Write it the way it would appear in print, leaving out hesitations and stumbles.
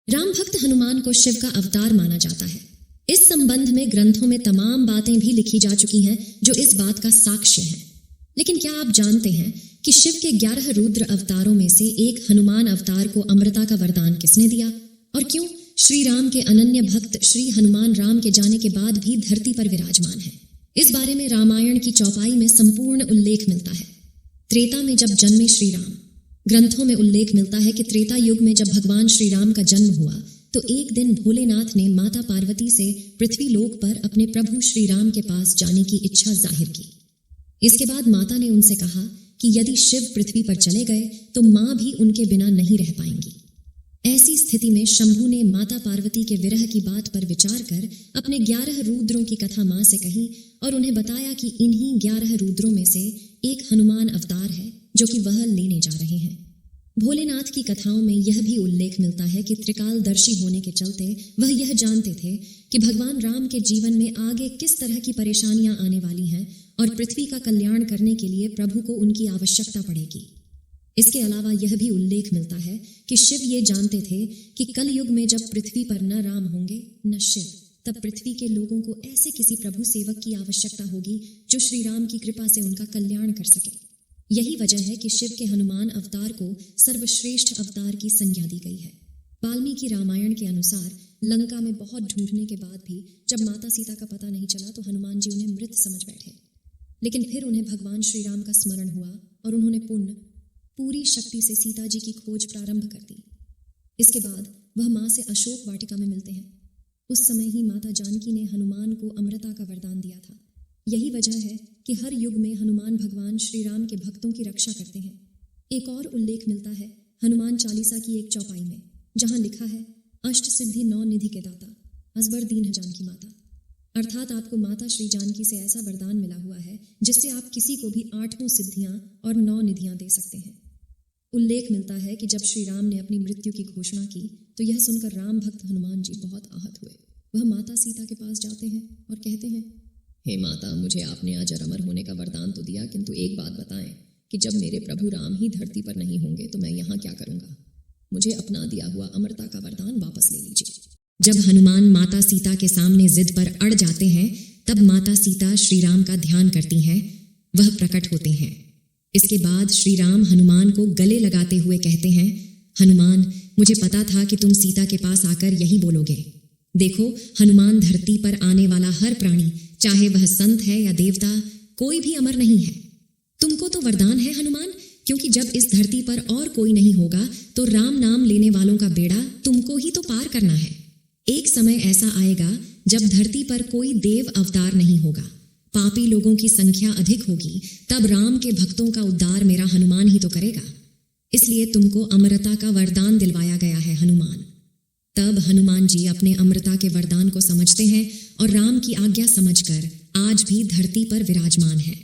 राम भक्त हनुमान को शिव का अवतार माना जाता है। इस संबंध में ग्रंथों में तमाम बातें भी लिखी जा चुकी हैं जो इस बात का साक्ष्य हैं। लेकिन क्या आप जानते हैं कि शिव के 11 रुद्र अवतारों में से एक हनुमान अवतार को अमृता का वरदान किसने दिया और क्यों श्री राम के अनन्य भक्त श्री हनुमान राम के जाने के बाद भी धरती पर विराजमान है? इस बारे में रामायण की चौपाई में संपूर्ण उल्लेख मिलता है। त्रेता में जब जन्मे श्री राम, ग्रंथों में उल्लेख मिलता है कि त्रेता युग में जब भगवान श्री राम का जन्म हुआ तो एक दिन भोलेनाथ ने माता पार्वती से पृथ्वी लोक पर अपने प्रभु श्री राम के पास जाने की इच्छा जाहिर की। इसके बाद माता ने उनसे कहा कि यदि शिव पृथ्वी पर चले गए तो माँ भी उनके बिना नहीं रह पाएंगी। ऐसी स्थिति में शंभु ने माता पार्वती के विरह की बात पर विचार कर अपने 11 रुद्रों की कथा माँ से कही और उन्हें बताया कि इन्हीं 11 रुद्रों में से एक हनुमान अवतार है जो कि वह लेने जा रहे हैं। भोलेनाथ की कथाओं में यह भी उल्लेख मिलता है कि त्रिकालदर्शी होने के चलते वह यह जानते थे कि भगवान राम के जीवन में आगे किस तरह की परेशानियां आने वाली हैं और पृथ्वी का कल्याण करने के लिए प्रभु को उनकी आवश्यकता पड़ेगी। इसके अलावा यह भी उल्लेख मिलता है कि शिव ये जानते थे कि कल युग में जब पृथ्वी पर न राम होंगे न शिव, तब पृथ्वी के लोगों को ऐसे किसी प्रभु सेवक की आवश्यकता होगी जो श्री राम की कृपा से उनका कल्याण कर सके। यही वजह है कि शिव के हनुमान अवतार को सर्वश्रेष्ठ अवतार की संज्ञा दी गई है। वाल्मीकि रामायण के अनुसार लंका में बहुत ढूंढने के बाद भी जब माता सीता का पता नहीं चला तो हनुमान जी उन्हें मृत समझ बैठे, लेकिन फिर उन्हें भगवान श्री राम का स्मरण हुआ और उन्होंने पूरी शक्ति से सीता जी की खोज प्रारंभ कर दी। इसके बाद वह माँ से अशोक वाटिका में मिलते हैं। उस समय ही माता जानकी ने हनुमान को अमृता का वरदान दिया था। यही वजह है कि हर युग में हनुमान भगवान श्री राम के भक्तों की रक्षा करते हैं। एक और उल्लेख मिलता है हनुमान चालीसा की एक चौपाई में, जहां लिखा है अष्ट सिद्धि 9 निधि के दाता असबर दीन जानकी माता, अर्थात आपको माता श्री जानकी से ऐसा वरदान मिला हुआ है जिससे आप किसी को भी 8 सिद्धियां और 9 निधियां दे सकते हैं। उल्लेख मिलता है कि जब श्री राम ने अपनी मृत्यु की घोषणा की तो यह सुनकर राम भक्त हनुमान जी बहुत आहत हुए। वह माता सीता के पास जाते हैं और कहते हैं, हे माता, मुझे आपने अजर अमर होने का वरदान तो दिया, किंतु एक बात बताएं कि जब मेरे प्रभु राम ही धरती पर नहीं होंगे तो मैं यहाँ क्या करूँगा? मुझे अपना दिया हुआ अमरता का वरदान वापस ले लीजिए। जब हनुमान माता सीता के सामने जिद पर अड़ जाते हैं तब माता सीता श्री राम का ध्यान करती हैं, वह प्रकट होते हैं। इसके बाद श्री राम हनुमान को गले लगाते हुए कहते हैं, हनुमान, मुझे पता था कि तुम सीता के पास आकर यही बोलोगे। देखो, हनुमान धरती पर आने वाला हर प्राणी, चाहे वह संत है या देवता, कोई भी अमर नहीं है। तुमको तो वरदान है हनुमान, क्योंकि जब इस धरती पर और कोई नहीं होगा तो राम नाम लेने वालों का बेड़ा तुमको ही तो पार करना है। एक समय ऐसा आएगा जब धरती पर कोई देव अवतार नहीं होगा, पापी लोगों की संख्या अधिक होगी, तब राम के भक्तों का उद्धार मेरा हनुमान ही तो करेगा। इसलिए तुमको अमरता का वरदान दिलवाया गया है हनुमान। तब हनुमान जी अपने अमृता के वरदान को समझते हैं और राम की आज्ञा समझकर आज भी धरती पर विराजमान है।